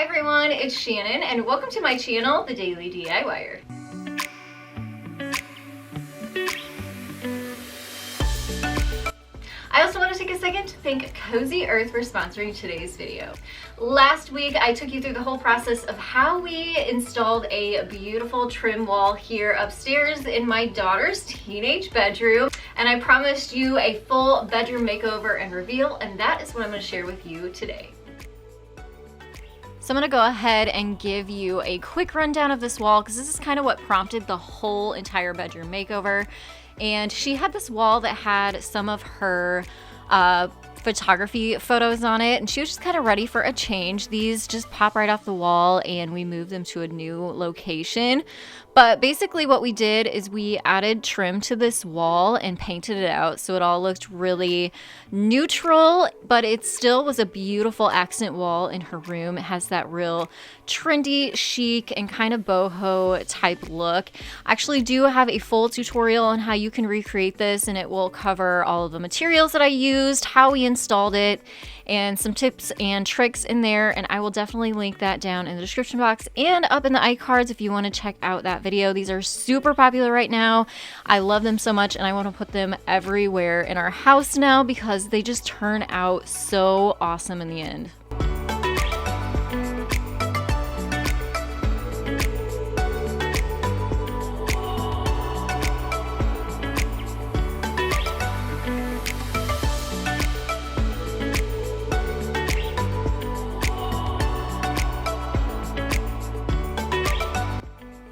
everyone, it's Shannon and welcome to my channel, The Daily DIYer. I also want to take a second to thank Cozy Earth for sponsoring today's video. Last week, I took you through the whole process of how we installed a beautiful trim wall here upstairs in my daughter's teenage bedroom. And I promised you a full bedroom makeover and reveal, and that is what I'm going to share with you today. So I'm going to go ahead and give you a quick rundown of this wall because this is kind of what prompted the whole entire bedroom makeover. And she had this wall that had some of her photography photos on it, and she was just kind of ready for a change. These just pop right off the wall and we moved them to a new location. But basically what we did is we added trim to this wall and painted it out so it all looked really neutral, but it still was a beautiful accent wall in her room. It has that real trendy, chic, and kind of boho type look. I actually do have a full tutorial on how you can recreate this, and it will cover all of the materials that I used, how we installed it, and some tips and tricks in there, and I will definitely link that down in the description box and up in the iCards if you want to check out that video. These are super popular right now. I love them so much and I want to put them everywhere in our house now because they just turn out so awesome in the end.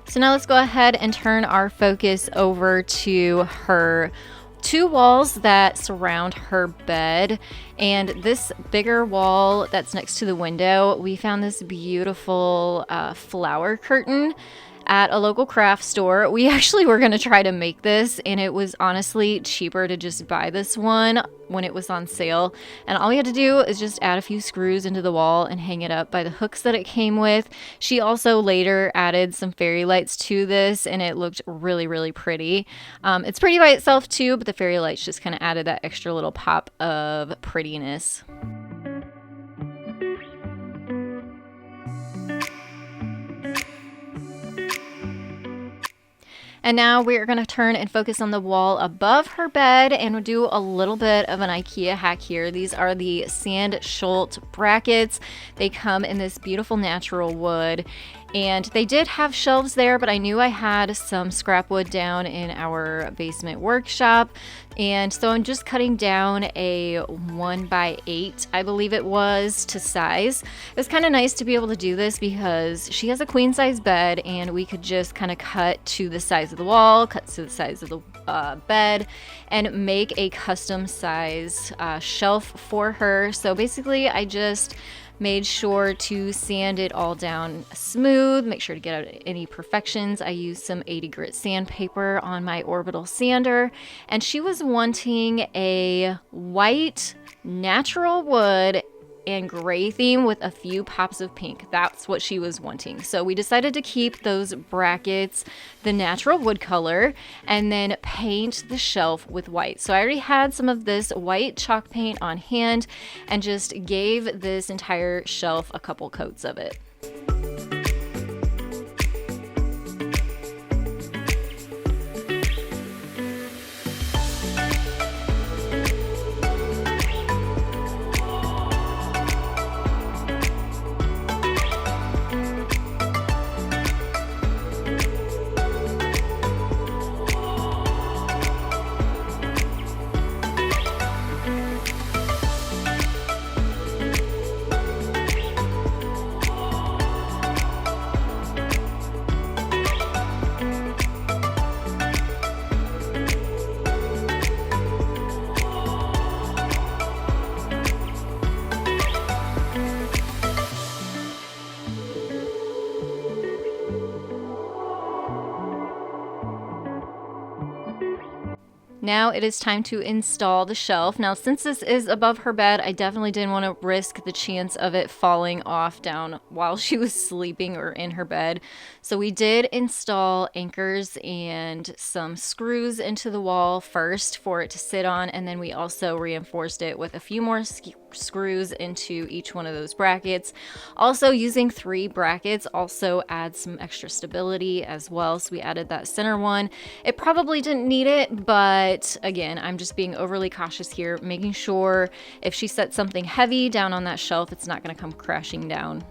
So now let's go ahead and turn our focus over to her two walls that surround her bed. And this bigger wall that's next to the window, we found this beautiful flower curtain at a local craft store. We actually were going to try to make this, and it was honestly cheaper to just buy this one when it was on sale. And all we had to do is just add a few screws into the wall and hang it up by the hooks that it came with. She also later added some fairy lights to this, and it looked really, really pretty. It's pretty by itself too, but the fairy lights just kind of added that extra little pop of prettiness. And now we're going to turn and focus on the wall above her bed and we'll do a little bit of an IKEA hack here. These are the sand schult brackets. They come in this beautiful natural wood. And they did have shelves there, but I knew I had some scrap wood down in our basement workshop. And so I'm just cutting down a 1x8, I believe it was, to size. It was kind of nice to be able to do this because she has a queen size bed and we could just kind of cut to the size of the wall, cut to the size of the bed, and make a custom size shelf for her. So basically I just made sure to sand it all down smooth, make sure to get out any imperfections. I used some 80 grit sandpaper on my orbital sander, and she was wanting a white natural wood and gray theme with a few pops of pink. That's what she was wanting. So we decided to keep those brackets the natural wood color and then paint the shelf with white. So I already had some of this white chalk paint on hand and just gave this entire shelf a couple coats of it. Now it is time to install the shelf. Now, since this is above her bed, I definitely didn't want to risk the chance of it falling off down while she was sleeping or in her bed. So we did install anchors and some screws into the wall first for it to sit on, and then we also reinforced it with a few more screws into each one of those brackets. Also, using 3 brackets also adds some extra stability as well, so we added that center one. It probably didn't need it, but again, I'm just being overly cautious here, making sure if she sets something heavy down on that shelf, it's not going to come crashing down.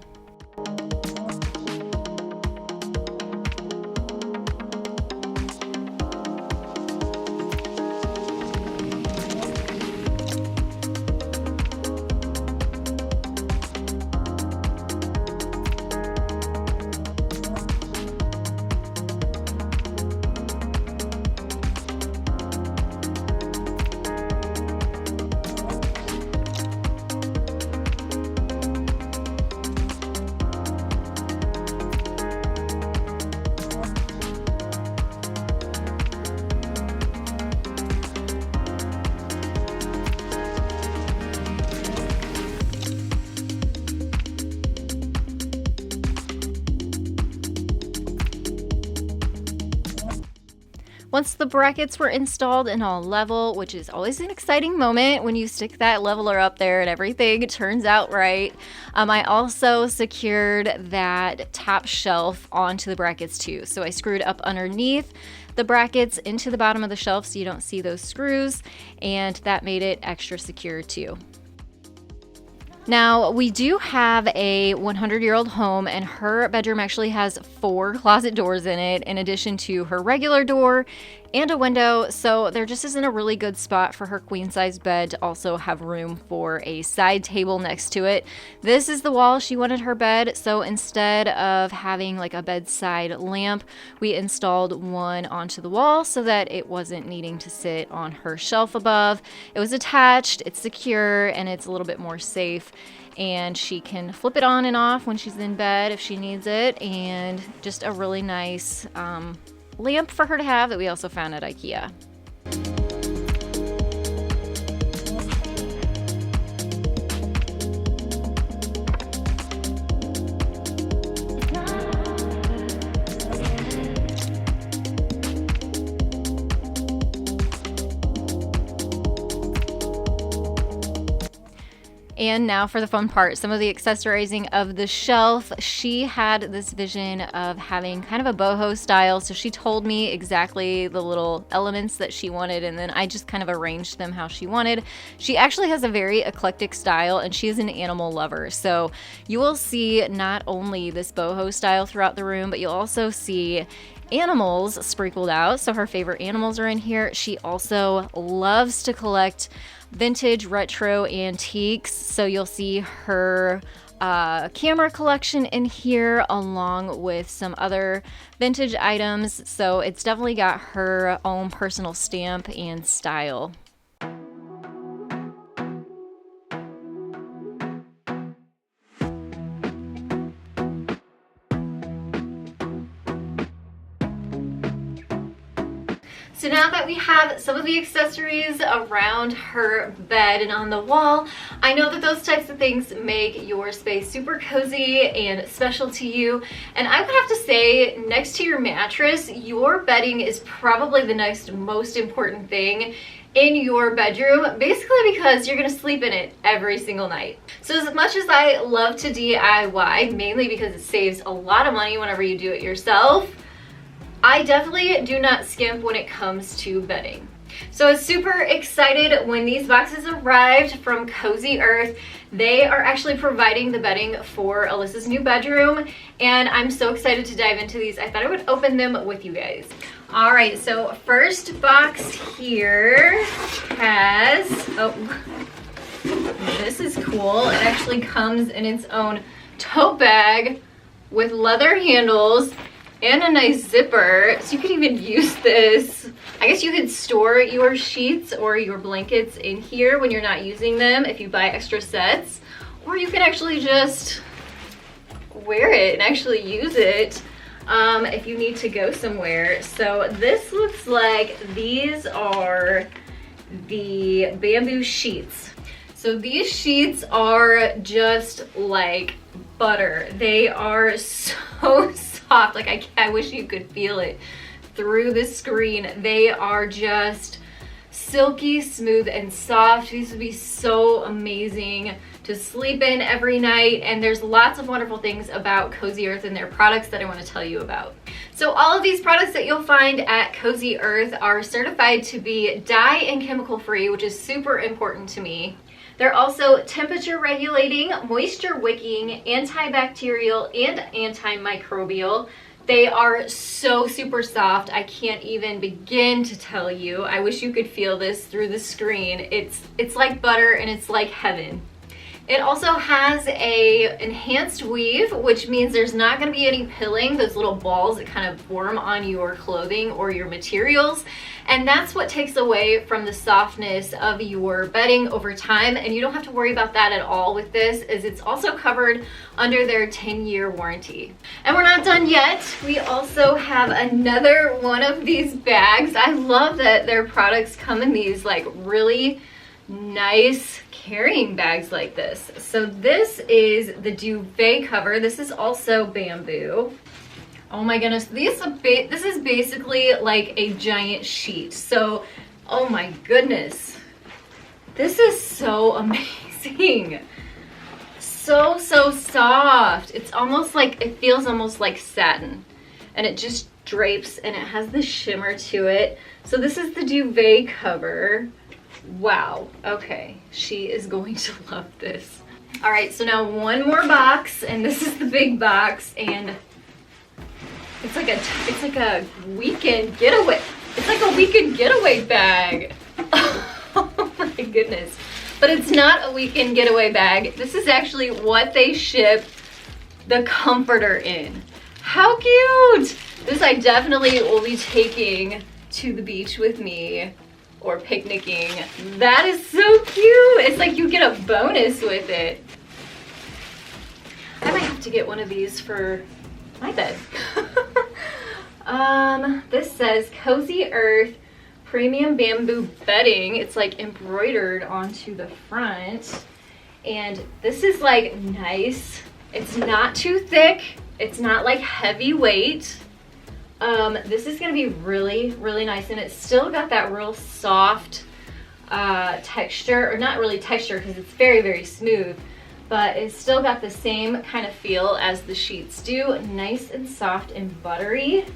Once the brackets were installed and all level, which is always an exciting moment when you stick that leveler up there and everything turns out right, I also secured that top shelf onto the brackets too. So I screwed up underneath the brackets into the bottom of the shelf so you don't see those screws, and that made it extra secure too. Now, we do have a 100-year-old home, and her bedroom actually has 4 closet doors in it, in addition to her regular door and a window, so there just isn't a really good spot for her queen-size bed to also have room for a side table next to it. This is the wall she wanted her bed, so instead of having like a bedside lamp, we installed one onto the wall so that it wasn't needing to sit on her shelf above. It was attached, it's secure, and it's a little bit more safe. And she can flip it on and off when she's in bed if she needs it, and just a really nice lamp for her to have that we also found at IKEA. And now for the fun part, some of the accessorizing of the shelf. She had this vision of having kind of a boho style, so she told me exactly the little elements that she wanted, and then I just kind of arranged them how she wanted. She actually has a very eclectic style, and she is an animal lover, so you will see not only this boho style throughout the room, but you'll also see animals sprinkled out. So her favorite animals are in here. She also loves to collect vintage retro antiques, so you'll see her camera collection in here along with some other vintage items, so it's definitely got her own personal stamp and style. So now that we have some of the accessories around her bed and on the wall, I know that those types of things make your space super cozy and special to you. And I would have to say, next to your mattress, your bedding is probably the next most important thing in your bedroom, basically because you're gonna sleep in it every single night. So as much as I love to DIY, mainly because it saves a lot of money whenever you do it yourself, I definitely do not skimp when it comes to bedding. So I was super excited when these boxes arrived from Cozy Earth. They are actually providing the bedding for Alyssa's new bedroom, and I'm so excited to dive into these. I thought I would open them with you guys. All right, so first box here has, this is cool. It actually comes in its own tote bag with leather handles and a nice zipper, so you could even use this. I guess you could store your sheets or your blankets in here when you're not using them if you buy extra sets, or you can actually just wear it and actually use it. if you need to go somewhere. So this looks like these are the bamboo sheets. So these sheets are just like butter. They are so soft. Like I wish you could feel it through the screen. They are just silky smooth and soft. These would be so amazing to sleep in every night, and there's lots of wonderful things about Cozy Earth and their products that I want to tell you about. So all of these products that you'll find at Cozy Earth are certified to be dye and chemical free, which is super important to me. They're also temperature regulating, moisture wicking, antibacterial, and antimicrobial. They are so super soft. I can't even begin to tell you. I wish you could feel this through the screen. It's like butter and it's like heaven. It also has a enhanced weave, which means there's not going to be any pilling, those little balls that kind of form on your clothing or your materials. And that's what takes away from the softness of your bedding over time. And you don't have to worry about that at all with this, as it's also covered under their 10-year warranty. And we're not done yet. We also have another one of these bags. I love that their products come in these like really nice carrying bags like this. So this is the duvet cover. This is also bamboo. Oh my goodness, this is basically like a giant sheet. So, oh my goodness, this is so amazing. So soft. It's almost like, it feels almost like satin, and it just drapes and it has the shimmer to it. So this is the duvet cover. Wow, okay, she is going to love this. All right, so now one more box, and this is the big box, and it's like a weekend getaway. It's like a weekend getaway bag. Oh my goodness. But it's not a weekend getaway bag. This is actually what they ship the comforter in. How cute! This I definitely will be taking to the beach with me, or picnicking. That is so cute. It's like you get a bonus with it. I might have to get one of these for my bed. This says Cozy Earth Premium Bamboo Bedding. It's like embroidered onto the front. And this is like nice. It's not too thick. It's not like heavyweight. This is gonna be really, really nice, and it's still got that real soft texture, or not really texture because it's very, very smooth, but it's still got the same kind of feel as the sheets do. Nice and soft and buttery.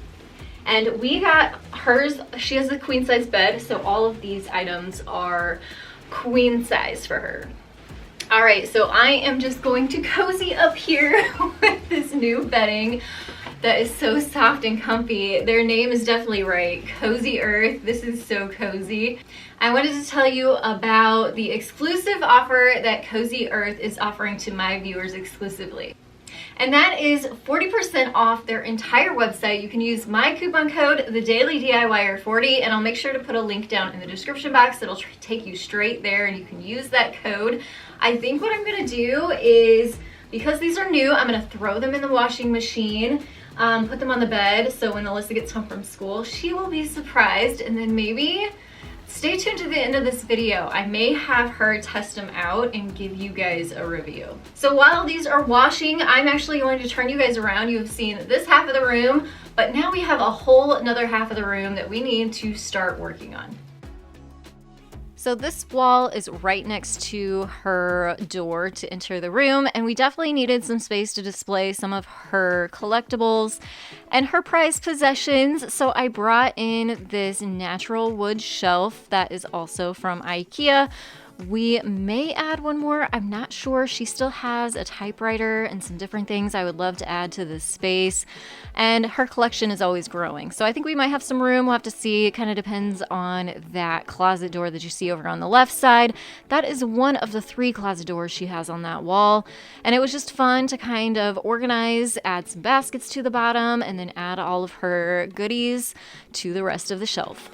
And we got hers, she has a queen size bed, so all of these items are queen size for her. All right, so I am just going to cozy up here with this new bedding that is so soft and comfy. Their name is definitely right, Cozy Earth. This is so cozy. I wanted to tell you about the exclusive offer that Cozy Earth is offering to my viewers exclusively. And that is 40% off their entire website. You can use my coupon code, TheDailyDIYer40, and I'll make sure to put a link down in the description box. It'll take you straight there, and you can use that code. I think what I'm gonna do is, because these are new, I'm gonna throw them in the washing machine, put them on the bed, so when Alyssa gets home from school, she will be surprised, and then maybe stay tuned to the end of this video. I may have her test them out and give you guys a review. So while these are washing, I'm actually going to turn you guys around. You have seen this half of the room, but now we have a whole another half of the room that we need to start working on. So this wall is right next to her door to enter the room, and we definitely needed some space to display some of her collectibles and her prized possessions. So I brought in this natural wood shelf that is also from IKEA. We may add one more, I'm not sure. She still has a typewriter and some different things I would love to add to this space. And her collection is always growing. So I think we might have some room, we'll have to see. It kind of depends on that closet door that you see over on the left side. That is one of the 3 closet doors she has on that wall. And it was just fun to kind of organize, add some baskets to the bottom, and then add all of her goodies to the rest of the shelf.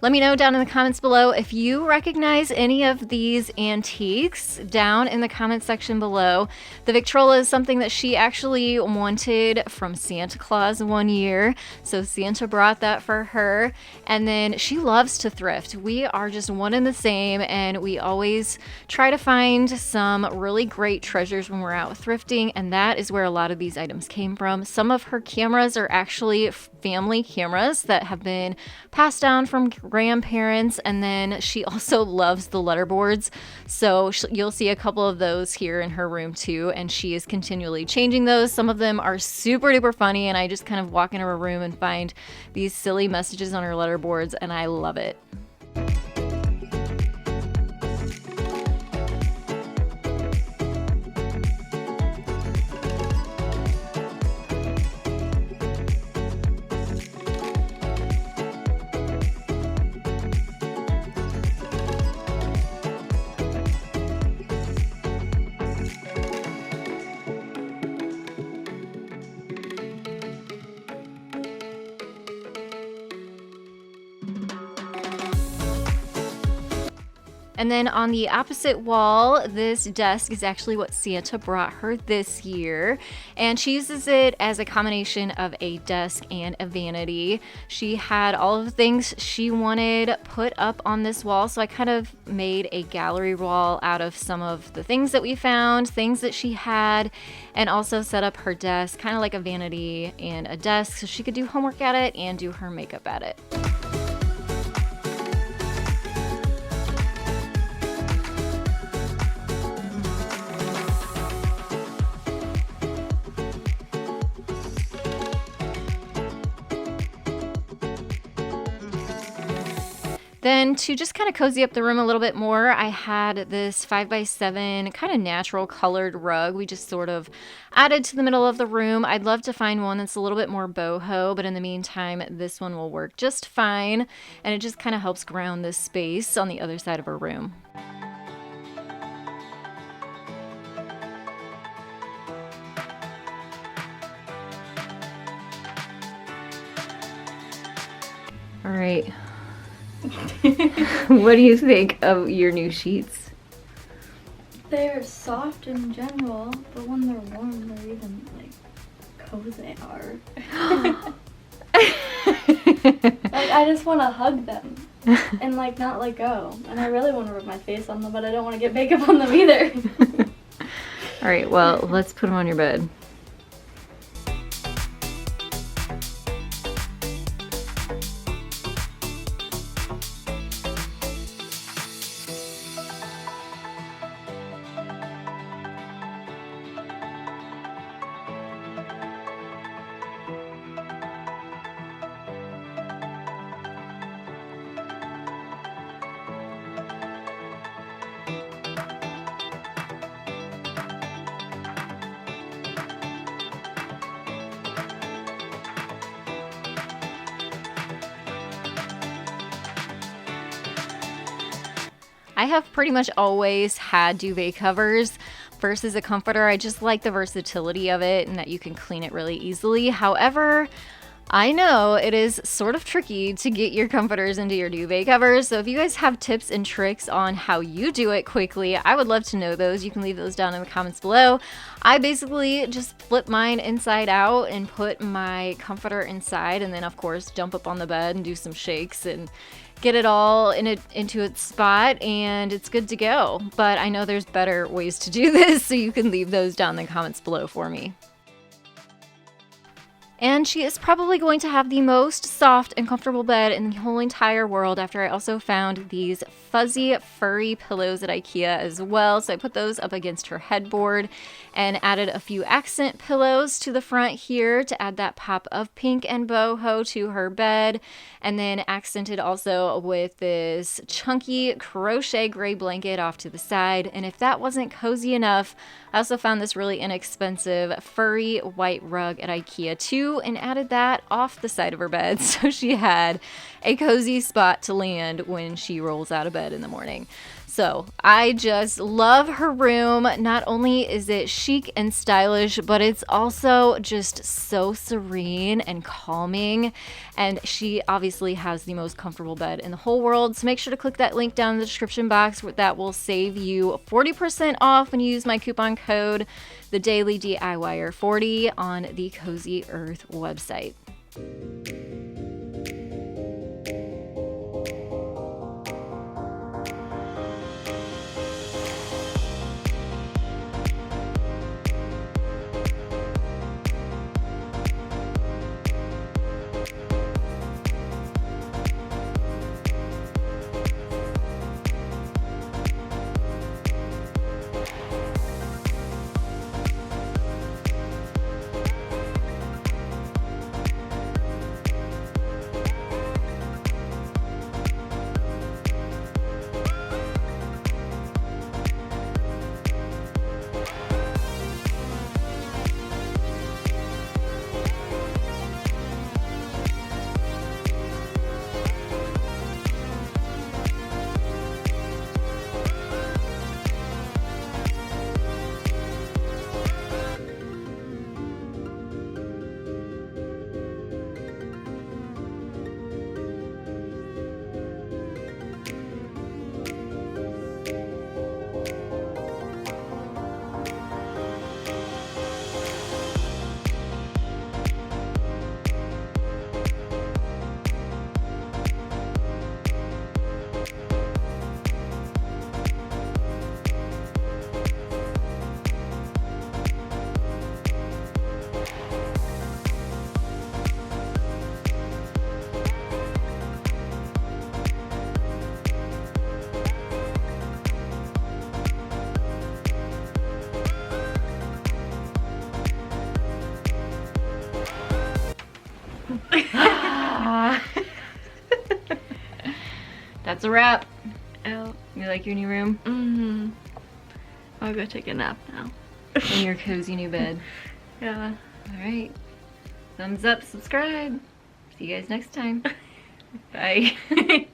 Let me know down in the comments below if you recognize any of these antiques down in the comment section below. The Victrola is something that she actually wanted from Santa Claus one year, so Santa brought that for her. And then she loves to thrift. We are just one and the same, and we always try to find some really great treasures when we're out thrifting, and that is where a lot of these items came from. Some of her cameras are actually family cameras that have been passed down from grandparents, and then she also loves the letterboards, so you'll see a couple of those here in her room too, and she is continually changing those. Some of them are super duper funny, and I just kind of walk into her room and find these silly messages on her letterboards, and I love it. And then on the opposite wall, this desk is actually what Santa brought her this year. And she uses it as a combination of a desk and a vanity. She had all of the things she wanted put up on this wall, so I kind of made a gallery wall out of some of the things that we found, things that she had, and also set up her desk kind of like a vanity and a desk so she could do homework at it and do her makeup at it. Then to just kind of cozy up the room a little bit more, I had this 5x7 kind of natural colored rug we just sort of added to the middle of the room. I'd love to find one that's a little bit more boho, but in the meantime, this one will work just fine. And it just kind of helps ground this space on the other side of her room. All right. What do you think of your new sheets? They're soft in general, but when they're warm, they're even like cozy hard. Like I just want to hug them and like not let go. And I really want to rub my face on them, but I don't want to get makeup on them either. All right, well, let's put them on your bed. I have pretty much always had duvet covers versus a comforter. I just like the versatility of it and that you can clean it really easily. However, I know it is sort of tricky to get your comforters into your duvet covers, so if you guys have tips and tricks on how you do it quickly, I would love to know those. You can leave those down in the comments below. I basically just flip mine inside out and put my comforter inside, and then of course jump up on the bed and do some shakes and get it all into its spot, and it's good to go. But I know there's better ways to do this, so you can leave those down in the comments below for me. And she is probably going to have the most soft and comfortable bed in the whole entire world after I also found these fuzzy furry pillows at IKEA as well. So I put those up against her headboard and added a few accent pillows to the front here to add that pop of pink and boho to her bed. And then accented also with this chunky crochet gray blanket off to the side. And if that wasn't cozy enough, I also found this really inexpensive furry white rug at IKEA too, and added that off the side of her bed so she had a cozy spot to land when she rolls out of bed in the morning. So I just love her room. Not only is it chic and stylish, but it's also just so serene and calming. And she obviously has the most comfortable bed in the whole world. So make sure to click that link down in the description box. That will save you 40% off when you use my coupon code, the Daily DIYer 40 on the Cozy Earth website. That's a wrap. Oh. You like your new room? Mm-hmm. I'll go take a nap now. In your cozy new bed. Yeah. Alright. Thumbs up, subscribe. See you guys next time. Bye.